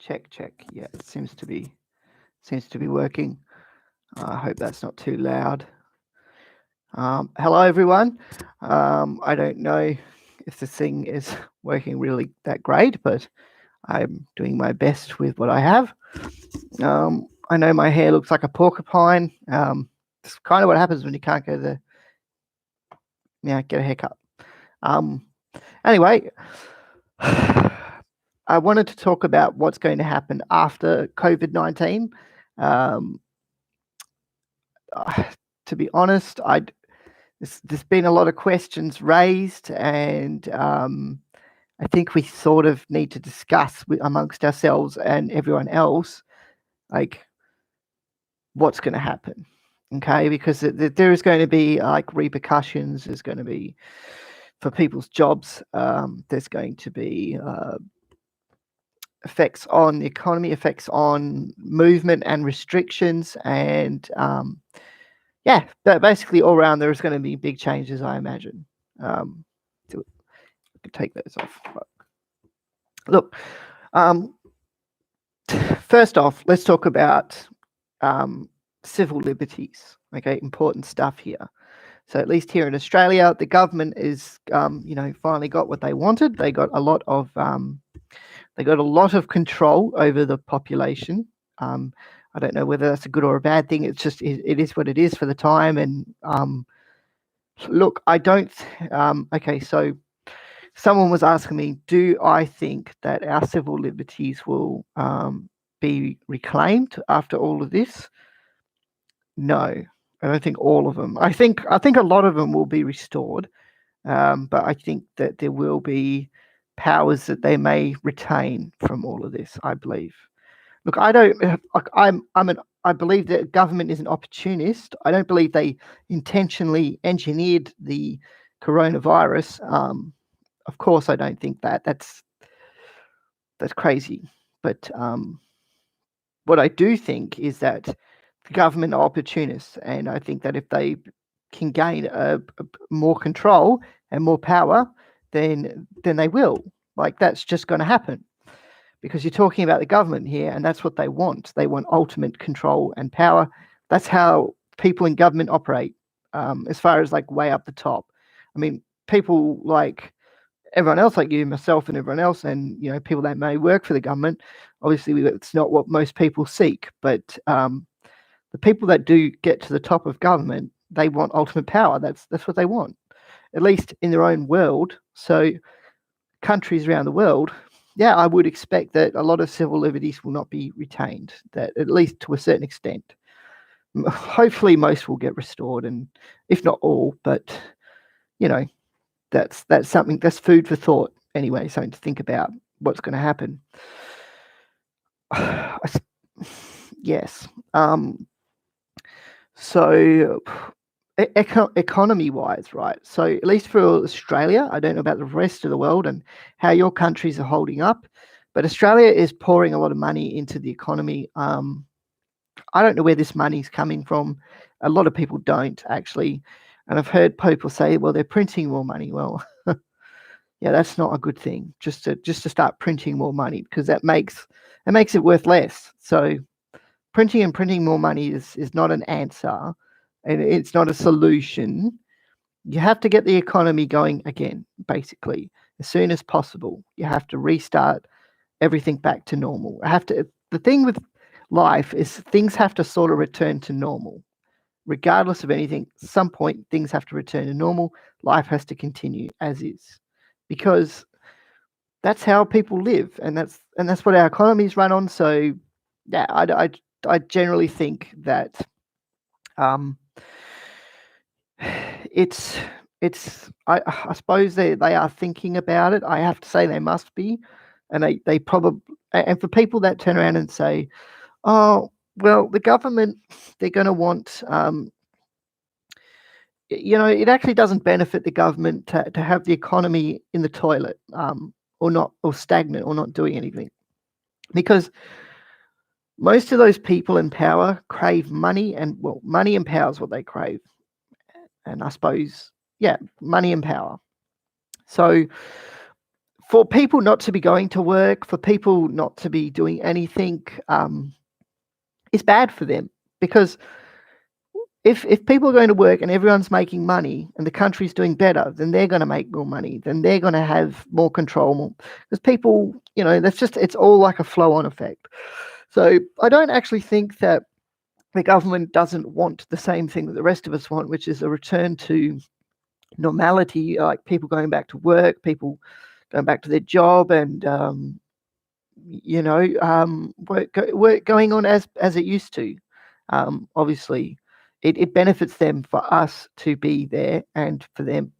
Check. Yeah, it seems to be working. I hope that's not too loud. Hello, everyone. I don't know if this thing is working really that great, but I'm doing my best with what I have. I know my hair looks like a porcupine. It's kind of what happens when you can't go to get a haircut. Anyway, I wanted to talk about what's going to happen after COVID-19. To be honest, there's been a lot of questions raised, and I think we sort of need to discuss amongst ourselves and everyone else, like, what's going to happen. Okay, because there is going to be like repercussions. There's going to be for people's jobs. There's going to be effects on the economy, effects on movement and restrictions, and basically all around there's going to be big changes, I imagine. I could take those off. Look, first off, let's talk about civil liberties. Okay, important stuff here. So at least here in Australia, the government is, finally got what they wanted. They got a lot of control over the population. I don't know whether that's a good or a bad thing. It's just it is what it is for the time. And look, I don't. Okay, so someone was asking me, do I think that our civil liberties will be reclaimed after all of this? No, I don't think all of them. I think a lot of them will be restored, but I think that there will be powers that they may retain from all of this, I believe. Look, I don't. I believe that government is an opportunist. I don't believe they intentionally engineered the coronavirus. Of course, I don't think that. That's crazy. But what I do think is that the government are opportunists, and I think that if they can gain more control and more power, then they will. Like, that's just going to happen, because you're talking about the government here, and that's what they want. They want ultimate control and power. That's how people in government operate, as far as like way up the top. I mean, people like everyone else, like you, myself, and everyone else, and people that may work for the government. Obviously, it's not what most people seek, but the people that do get to the top of government, they want ultimate power. That's what they want, at least in their own world. So countries around the world, I would expect that a lot of civil liberties will not be retained, that at least to a certain extent. Hopefully most will get restored, and if not all, but that's something, that's food for thought anyway, something to think about what's going to happen. Yes. So economy wise, right? So at least for Australia, I don't know about the rest of the world and how your countries are holding up, but Australia is pouring a lot of money into the economy. I don't know where this money's coming from. A lot of people don't, actually. And I've heard people say, well, they're printing more money. Well, yeah, that's not a good thing. Just to start printing more money, because that makes it worth less. So printing more money is not an answer, and it's not a solution. You have to get the economy going again, basically, as soon as possible. You have to restart everything back to normal. The thing with life is things have to sort of return to normal. Regardless of anything, at some point things have to return to normal. Life has to continue as is, because that's how people live, and that's what our economies run on. So yeah, I generally think that it's I suppose they are thinking about it. I have to say they must be, and they probably, and for people that turn around and say, oh, well, the government, they're going to want, it actually doesn't benefit the government to have the economy in the toilet, or stagnant, or not doing anything, because most of those people in power crave money, and money and power is what they crave. And I suppose, money and power. So for people not to be going to work, for people not to be doing anything, is bad for them, because if people are going to work and everyone's making money and the country's doing better, then they're going to make more money, then they're going to have more control, because people, it's all like a flow-on effect. So I don't actually think that the government doesn't want the same thing that the rest of us want, which is a return to normality, like people going back to work, people going back to their job, and work going on as it used to. Obviously, it benefits them for us to be there, and for them,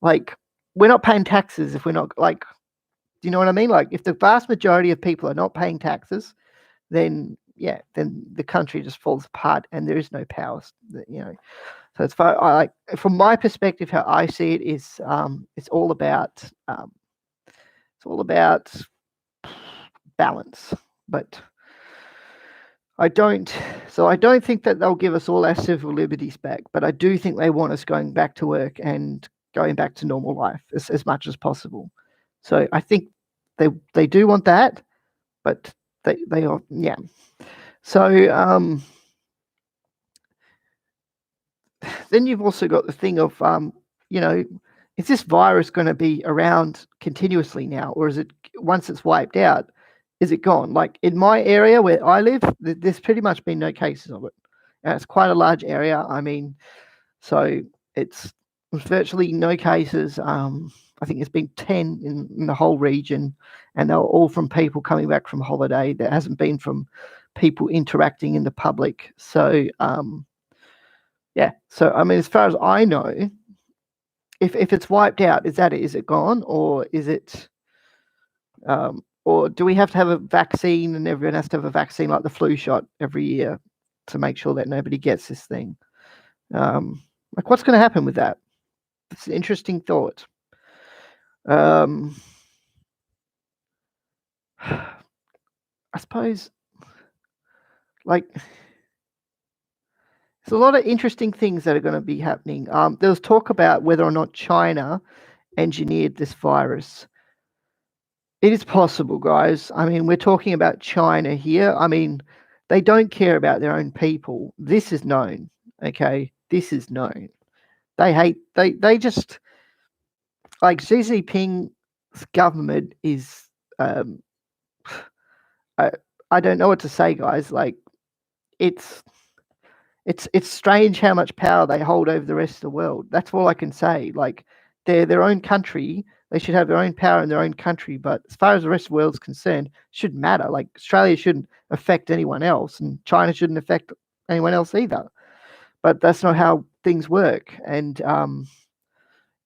like, we're not paying taxes if we're not, like, do you know what I mean? Like, if the vast majority of people are not paying taxes, then the country just falls apart, and there is no power, So it's from my perspective, how I see it is, it's all about balance. But I don't think that they'll give us all our civil liberties back, but I do think they want us going back to work and going back to normal life as much as possible. So I think they do want that, but they are, yeah. So then you've also got the thing of, is this virus going to be around continuously now, or is it, once it's wiped out, is it gone? Like in my area where I live, there's pretty much been no cases of it. And it's quite a large area. I mean, so it's virtually no cases. I think there's been 10 in the whole region, and they're all from people coming back from holiday. There hasn't been from people interacting in the public. So, so I mean, as far as I know, if it's wiped out, is it gone, or is it, or do we have to have a vaccine, and everyone has to have a vaccine like the flu shot every year to make sure that nobody gets this thing? Like, what's going to happen with that? It's an interesting thought. I suppose, like, there's a lot of interesting things that are going to be happening. There was talk about whether or not China engineered this virus. It is possible, guys. I mean, we're talking about China here. I mean, they don't care about their own people. This is known, okay? This is known. They just, like, Xi Jinping's government is, I don't know what to say, guys. Like, it's strange how much power they hold over the rest of the world. That's all I can say. Like, they're their own country. They should have their own power in their own country. But as far as the rest of the world is concerned, it shouldn't matter. Like, Australia shouldn't affect anyone else, and China shouldn't affect anyone else either. But that's not how things work. And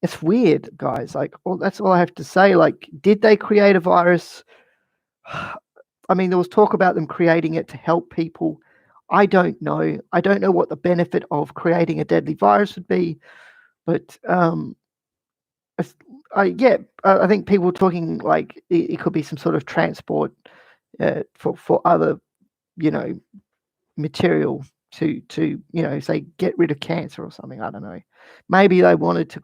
it's weird, guys. Like, that's all I have to say. Like, did they create a virus? I mean, there was talk about them creating it to help people. I don't know. I don't know what the benefit of creating a deadly virus would be, but I think people were talking like it could be some sort of transport for other, material to say get rid of cancer or something. I don't know. Maybe they wanted to.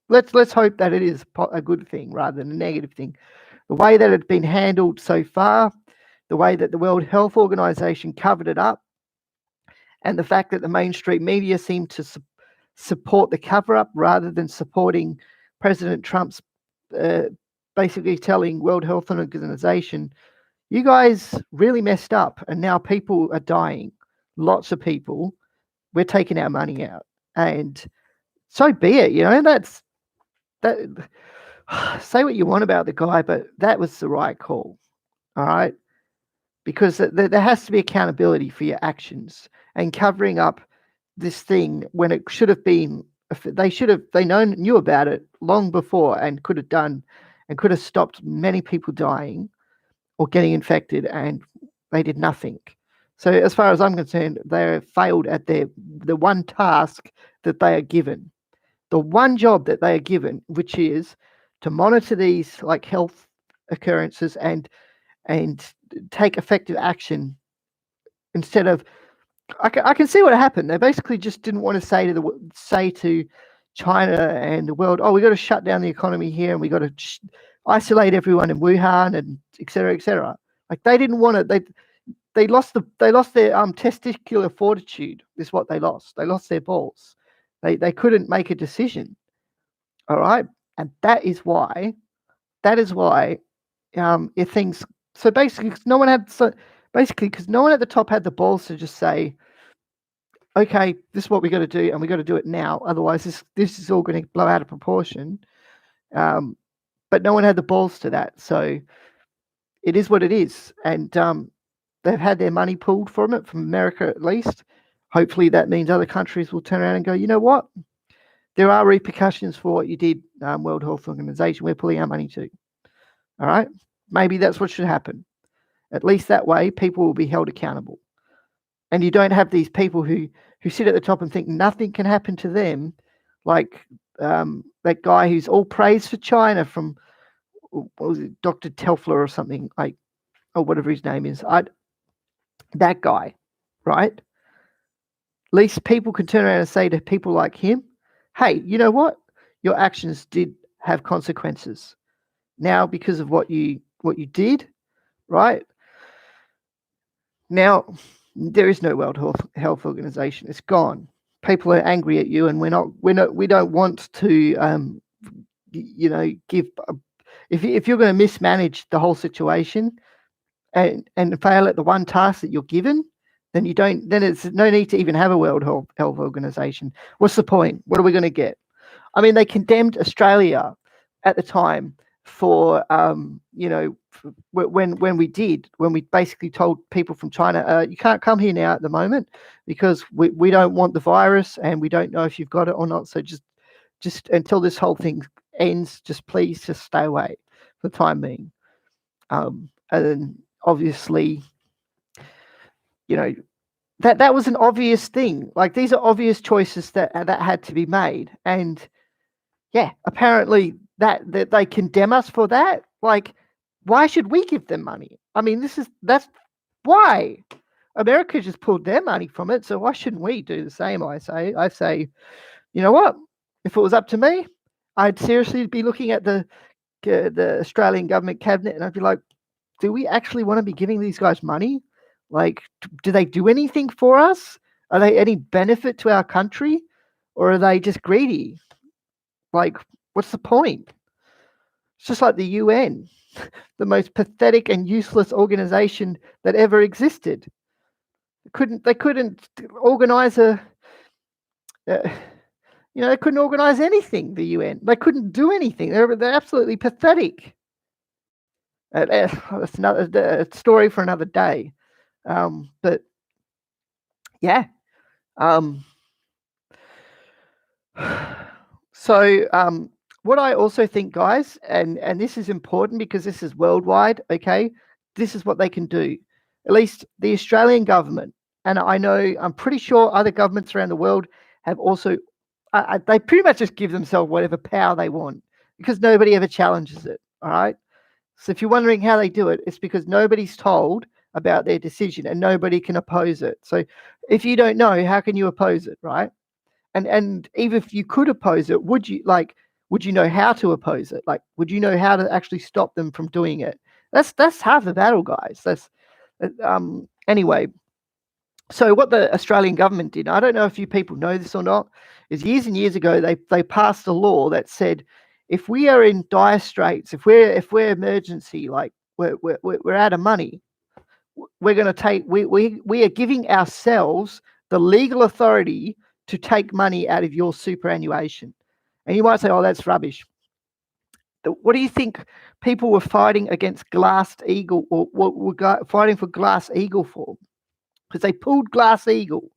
Let's hope that it is a good thing rather than a negative thing. The way that it's been handled so far, the way that the World Health Organization covered it up, and the fact that the mainstream media seem to support the cover-up rather than supporting President Trump's basically telling World Health Organization, you guys really messed up, and now people are dying. Lots of people. We're taking our money out, and so be it. That. Say what you want about the guy, but that was the right call. All right, because there has to be accountability for your actions, and covering up this thing when it should have been. They knew about it long before and could have stopped many people dying or getting infected, and they did nothing. So as far as I'm concerned, they failed at the one task that they are given, the one job that they are given, which is to monitor these like health occurrences and take effective action instead of. I can see what happened. They basically just didn't want to say to China and the world, oh, we got to shut down the economy here, and we got to isolate everyone in Wuhan and et cetera, et cetera. Like they didn't want it. They lost their testicular fortitude. Is what they lost. They lost their balls. They couldn't make a decision. All right, and that is why if things so basically because no one at the top had the balls to just say, okay, this is what we got to do, and we got to do it now. Otherwise, this is all going to blow out of proportion. But no one had the balls to that, so it is what it is, and they've had their money pulled from it, from America at least. Hopefully, that means other countries will turn around and go, you know what? There are repercussions for what you did, World Health Organization. We're pulling our money too. All right? Maybe that's what should happen. At least that way, people will be held accountable. And you don't have these people who sit at the top and think nothing can happen to them, like that guy who's all praise for China from, what was it, Dr. Telfler or something, like, or whatever his name is. That guy, right? At least people can turn around and say to people like him, hey, you know what? Your actions did have consequences. Now, because of what you did, right? Now, there is no World Health Organization. It's gone. People are angry at you, and we don't want to, give. If you're going to mismanage the whole situation and fail at the one task that you're given, then it's no need to even have a World Health Organization. What's the point? What are we going to get? I mean, they condemned Australia at the time for, when we basically told people from China, you can't come here now at the moment because we don't want the virus and we don't know if you've got it or not. So just until this whole thing ends, please stay away for the time being. And then obviously, that was an obvious thing. Like, these are obvious choices that had to be made. And yeah, apparently that they condemn us for that. Like, why should we give them money? I mean, that's why America just pulled their money from it. So why shouldn't we do the same? I say, you know what? If it was up to me, I'd seriously be looking at the Australian government cabinet, and I'd be like, do we actually want to be giving these guys money? Like, do they do anything for us? Are they any benefit to our country, or are they just greedy? Like, what's the point? It's just like the UN, the most pathetic and useless organization that ever existed. They couldn't organize they couldn't organize anything. The UN, they couldn't do anything. They're absolutely pathetic. That's another story for another day. But yeah. So what I also think, guys, and this is important because this is worldwide, okay? This is what they can do. At least the Australian government, and I'm pretty sure other governments around the world have also, they pretty much just give themselves whatever power they want because nobody ever challenges it, all right? So if you're wondering how they do it, it's because nobody's told about their decision and nobody can oppose it. So if you don't know, how can you oppose it, right? And even if you could oppose it, would you know how to oppose it? Like, would you know how to actually stop them from doing it? That's half the battle, guys. Anyway. So what the Australian government did, I don't know if you people know this or not, is years and years ago they passed a law that said, if we are in dire straits, if we're emergency, like we're out of money, we're going to take we are giving ourselves the legal authority to take money out of your superannuation. And you might say, oh, that's rubbish. What do you think people were fighting against Glass-Steagall, or what were fighting for Glass-Steagall for? Because they pulled Glass-Steagall,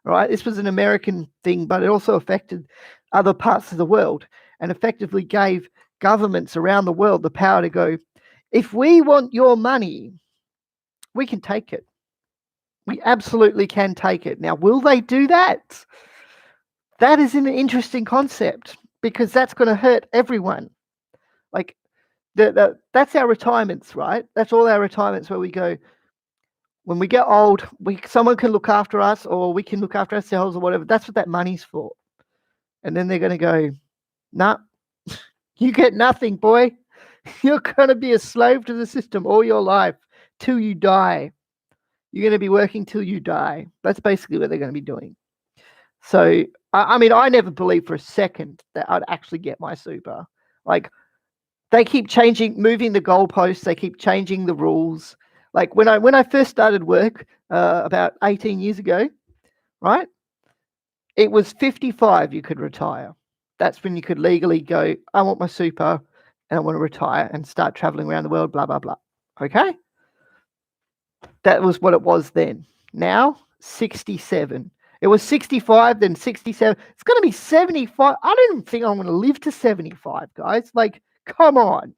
right? This was an American thing, but it also affected other parts of the world and effectively gave governments around the world the power to go, if we want your money, we can take it. We absolutely can take it. Now, will they do that? That is an interesting concept because that's going to hurt everyone. Like, that's our retirements, right? That's all our retirements where we go, when we get old, someone can look after us or we can look after ourselves or whatever. That's what that money's for. And then they're going to go, nah, you get nothing, boy. You're going to be a slave to the system all your life till you die. You're going to be working till you die. That's basically what they're going to be doing. So, I mean, I never believed for a second that I'd actually get my super. Like, they keep moving the goalposts. They keep changing the rules. Like when I first started work about 18 years ago, right? It was 55 you could retire. That's when you could legally go, I want my super and I want to retire and start traveling around the world, blah, blah, blah. Okay? That was what it was then. Now, 67. It was 65, then 67. It's going to be 75. I don't even think I'm going to live to 75, guys. Like, come on.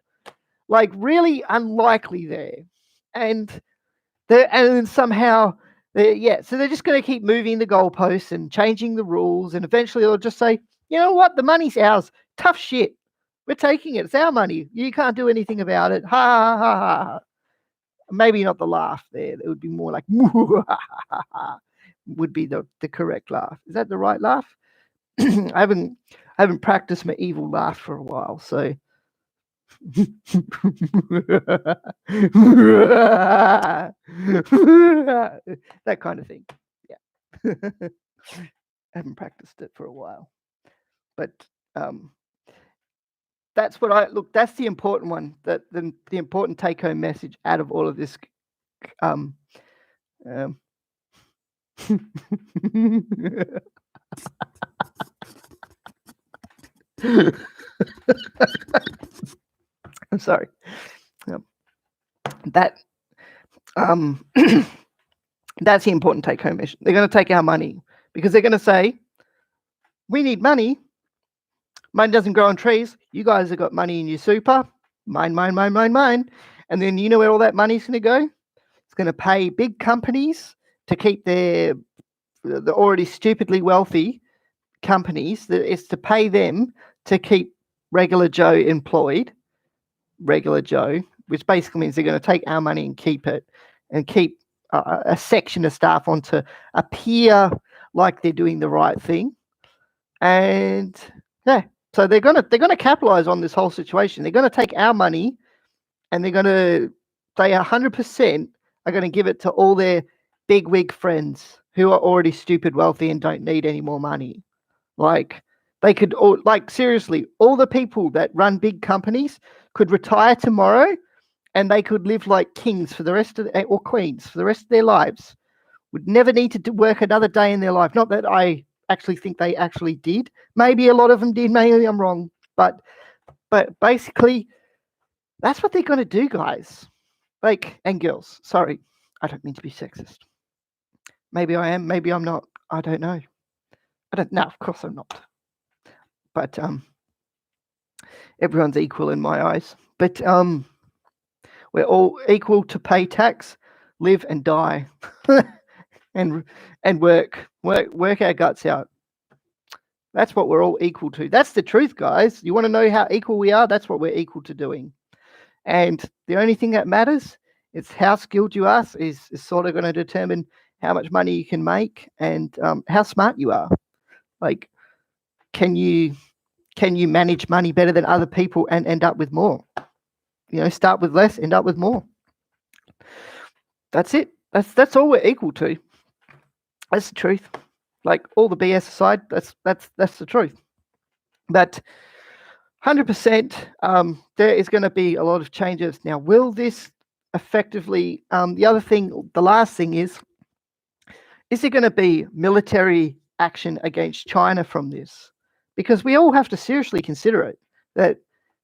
Like, really unlikely there. And then somehow, so they're just going to keep moving the goalposts and changing the rules. And eventually they'll just say, you know what? The money's ours. Tough shit. We're taking it. It's our money. You can't do anything about it. Ha, ha, ha, ha. Maybe not the laugh there. It would be more like, would be the correct laugh. Is that the right laugh? I haven't practiced my evil laugh for a while, so that kind of thing. Yeah. I haven't practiced it for a while. But that's what that's the important one, that the important take-home message out of all of this. I'm sorry. That's the important take-home message. They're going to take our money because they're going to say, we need money. Mine doesn't grow on trees. You guys have got money in your super. Mine. And then you know where all that money's going to go? It's going to pay big companies to keep the already stupidly wealthy companies. It's to pay them to keep regular Joe employed. Regular Joe, which basically means they're going to take our money and keep it, and keep a section of staff on to appear like they're doing the right thing. And yeah, so they're going to capitalize on this whole situation. They're going to take our money, and they 100% are going to give it to all their big wig friends who are already stupid wealthy and don't need any more money. Like, they could, seriously, all the people that run big companies could retire tomorrow, and they could live like kings for the rest of or queens for the rest of their lives. Would never need to work another day in their life. Not that I actually think they actually did. Maybe a lot of them did. Maybe I'm wrong. But basically, that's what they're going to do, guys. Like, and girls. Sorry, I don't mean to be sexist. Maybe I am. Maybe I'm not. I don't know. No, of course I'm not. But everyone's equal in my eyes. But we're all equal to pay tax, live and die, and work our guts out. That's what we're all equal to. That's the truth, guys. You want to know how equal we are? That's what we're equal to doing. And the only thing that matters is how skilled you are is sort of going to determine how much money you can make and how smart you are. Like, can you manage money better than other people and end up with more? You know, start with less, end up with more. That's it. That's all we're equal to. That's the truth. Like, all the BS aside, that's the truth. But 100%, there is going to be a lot of changes. Now, will this effectively? The last thing is there going to be military action against China from this? Because we all have to seriously consider it, that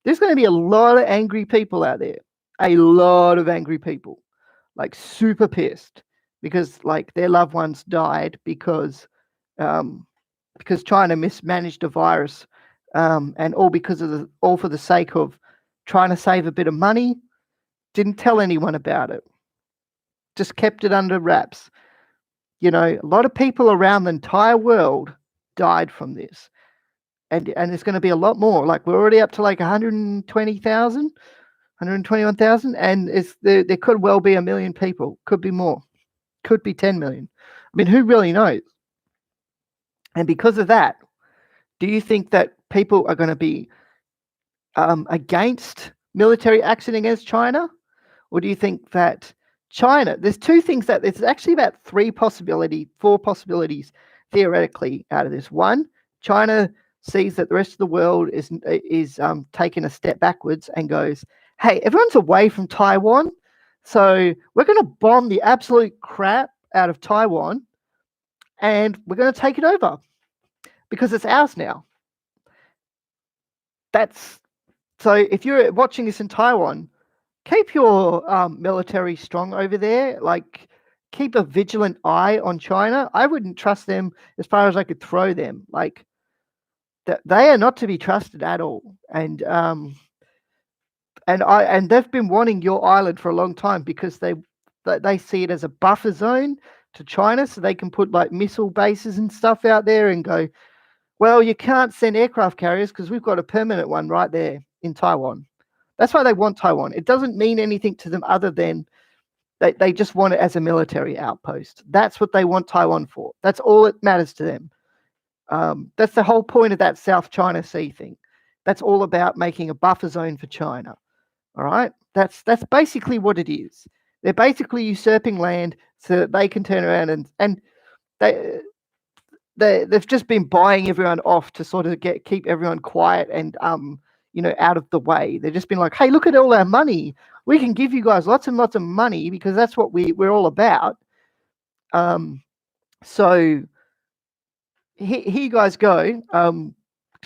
there's going to be a lot of angry people out there, a lot of angry people, like super pissed because like their loved ones died because China mismanaged a virus, and all for the sake of trying to save a bit of money, didn't tell anyone about it, just kept it under wraps. You know, a lot of people around the entire world died from this. And there's going to be a lot more. Like, we're already up to like 120,000, 121,000, and there could well be 1 million people. Could be more. Could be 10 million. I mean, who really knows? And because of that, do you think that people are going to be against military action against China? Or do you think that China, there's two things that there's actually about four possibilities theoretically out of this. One, China sees that the rest of the world is taking a step backwards and goes, hey, everyone's away from Taiwan, so we're going to bomb the absolute crap out of Taiwan and we're going to take it over because it's ours now. So if you're watching this in Taiwan, keep your military strong over there. Like, keep a vigilant eye on China. I wouldn't trust them as far as I could throw them. Like, they are not to be trusted at all. And they've been wanting your island for a long time because they see it as a buffer zone to China, so they can put like missile bases and stuff out there and go, well, you can't send aircraft carriers because we've got a permanent one right there in Taiwan. That's why they want Taiwan. It doesn't mean anything to them other than they just want it as a military outpost. That's what they want Taiwan for. That's all that matters to them. That's the whole point of that South China Sea thing. That's all about making a buffer zone for China. All right? That's basically what it is. They're basically usurping land so that they can turn around and they've just been buying everyone off to sort of keep everyone quiet and out of the way. They've just been like, hey, look at all our money. We can give you guys lots and lots of money because that's what we're all about. So here you guys go.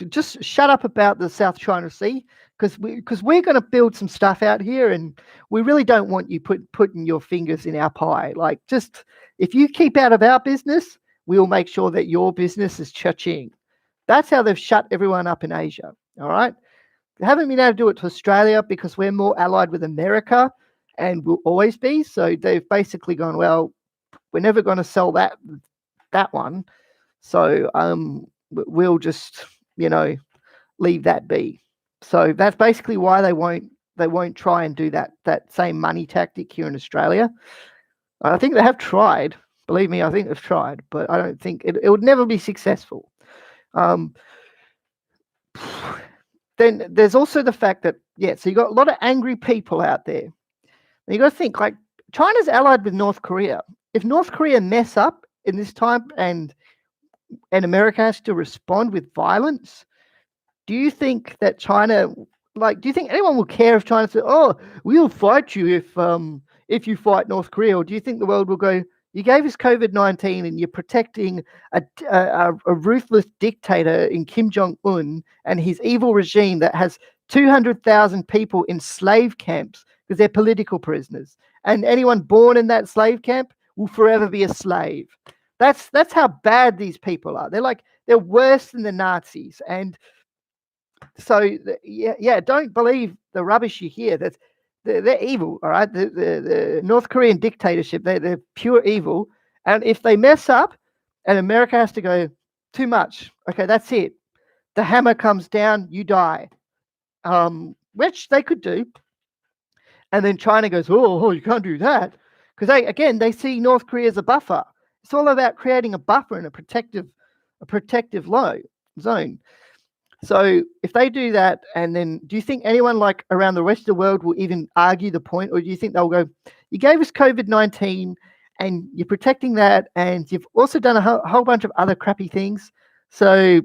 Just shut up about the South China Sea because we're going to build some stuff out here, and we really don't want you putting your fingers in our pie. Like, just if you keep out of our business, we'll make sure that your business is cha-ching. That's how they've shut everyone up in Asia. All right. They haven't been able to do it to Australia because we're more allied with America and will always be. So they've basically gone, well, we're never going to sell that one. So we'll just, leave that be. So that's basically why they won't try and do that same money tactic here in Australia. I think they have tried. Believe me, I think they've tried, but I don't think it would never be successful. Then there's also the fact that, so you got a lot of angry people out there. And you got to think, like, China's allied with North Korea. If North Korea mess up in this time and America has to respond with violence, do you think that China, do you think anyone will care if China says, oh, we'll fight you if you fight North Korea? Or do you think the world will go, you gave us COVID-19 and you're protecting a ruthless dictator in Kim Jong-un and his evil regime that has 200,000 people in slave camps because they're political prisoners. And anyone born in that slave camp will forever be a slave. That's how bad these people are. They're worse than the Nazis. And so, don't believe the rubbish you hear. They're evil, all right? The North Korean dictatorship, they're pure evil. And if they mess up and America has to go, too much, okay, that's it. The hammer comes down, you die. Which they could do. And then China goes, oh, you can't do that. Because they see North Korea as a buffer. It's all about creating a buffer and a protective zone. So if they do that, and then do you think anyone around the rest of the world will even argue the point? Or do you think they'll go, you gave us COVID-19 and you're protecting that, and you've also done a whole bunch of other crappy things. So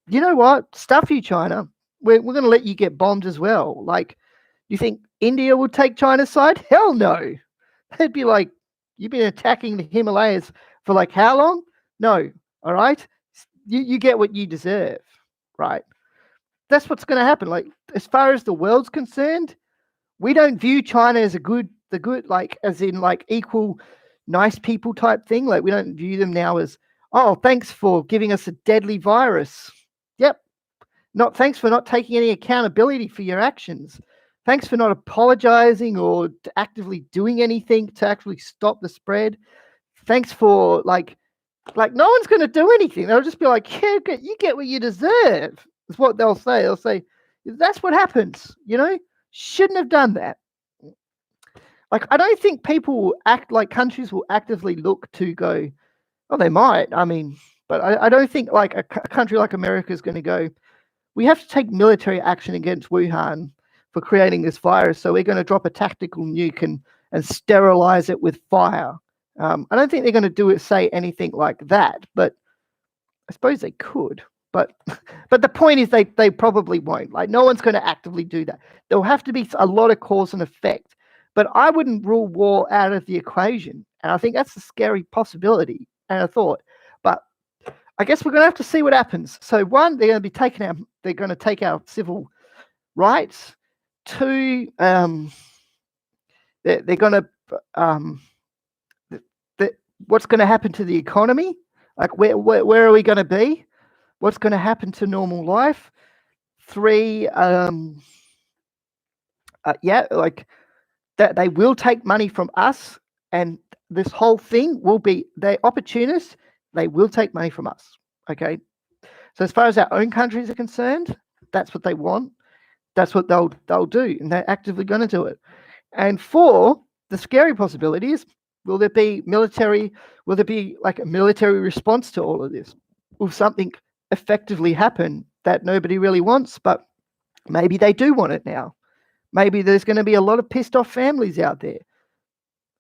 you know what? Stuff you, China. We're going to let you get bombed as well. Do you think India will take China's side? Hell no. They'd be like, you've been attacking the Himalayas for how long? No. All right. You get what you deserve. Right. That's what's going to happen. As far as the world's concerned, we don't view China as the good, as in equal, nice people type thing. We don't view them now as, oh, thanks for giving us a deadly virus. Yep. Thanks for not taking any accountability for your actions. Thanks for not apologizing or actively doing anything to actually stop the spread. Thanks for no one's going to do anything. They'll just be like, yeah, you get what you deserve. That's what they'll say. They'll say, that's what happens, shouldn't have done that. I don't think people will act like countries will actively look to go, oh, they might. I mean, but I don't think a country like America is going to go, we have to take military action against Wuhan for creating this virus. So we're going to drop a tactical nuke and sterilize it with fire. I don't think they're going to say anything like that, but I suppose they could. But the point is they probably won't. Like, no one's going to actively do that. There'll have to be a lot of cause and effect. But I wouldn't rule war out of the equation. And I think that's a scary possibility and a thought. But I guess we're going to have to see what happens. So one, they're going to take our civil rights. Two, they're going to what's going to happen to the economy? Like, where are we going to be? What's going to happen to normal life? Three, like that they will take money from us, and this whole thing will be, they're opportunists. They will take money from us. Okay. So as far as our own countries are concerned, that's what they want. That's what they'll do, and they're actively going to do it. And four, the scary possibility is, will there be like a military response to all of this? Will something effectively happen that nobody really wants, but maybe they do want it now? Maybe there's going to be a lot of pissed off families out there.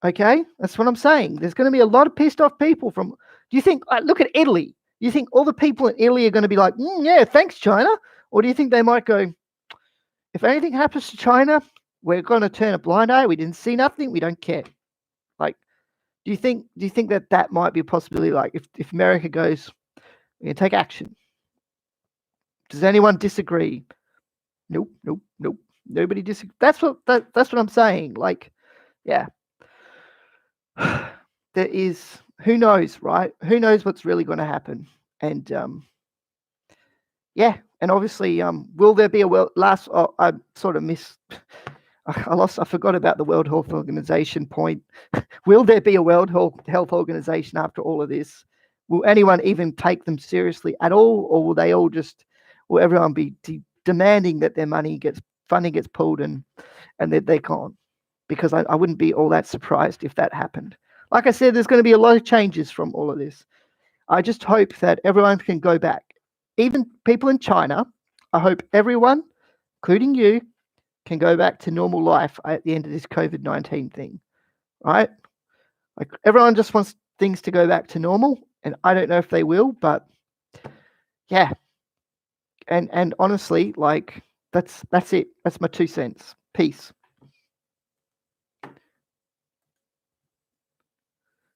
Okay, that's what I'm saying. There's going to be a lot of pissed off people do you think, look at Italy. You think all the people in Italy are going to be like, yeah, thanks, China? Or do you think they might go, if anything happens to China, we're going to turn a blind eye. We didn't see nothing. We don't care. Like, do you think that might be a possibility? Like, if America goes, we're going to take action. Does anyone disagree? Nope. Nobody disagrees. That's what I'm saying. Like, yeah. There is, who knows, right? Who knows what's really going to happen? And and obviously, will there be a I sort of I forgot about the World Health Organization point. Will there be a World Health Organization after all of this? Will anyone even take them seriously at all, or will everyone be demanding that their funding gets pulled and that they're gone? Because I wouldn't be all that surprised if that happened. Like I said, there's going to be a lot of changes from all of this. I just hope that everyone can go back. Even people in China, I hope everyone, including you, can go back to normal life at the end of this COVID-19 thing, right? Like, everyone just wants things to go back to normal, and I don't know if they will, but yeah. And honestly, like, that's it. That's my 2 cents. Peace.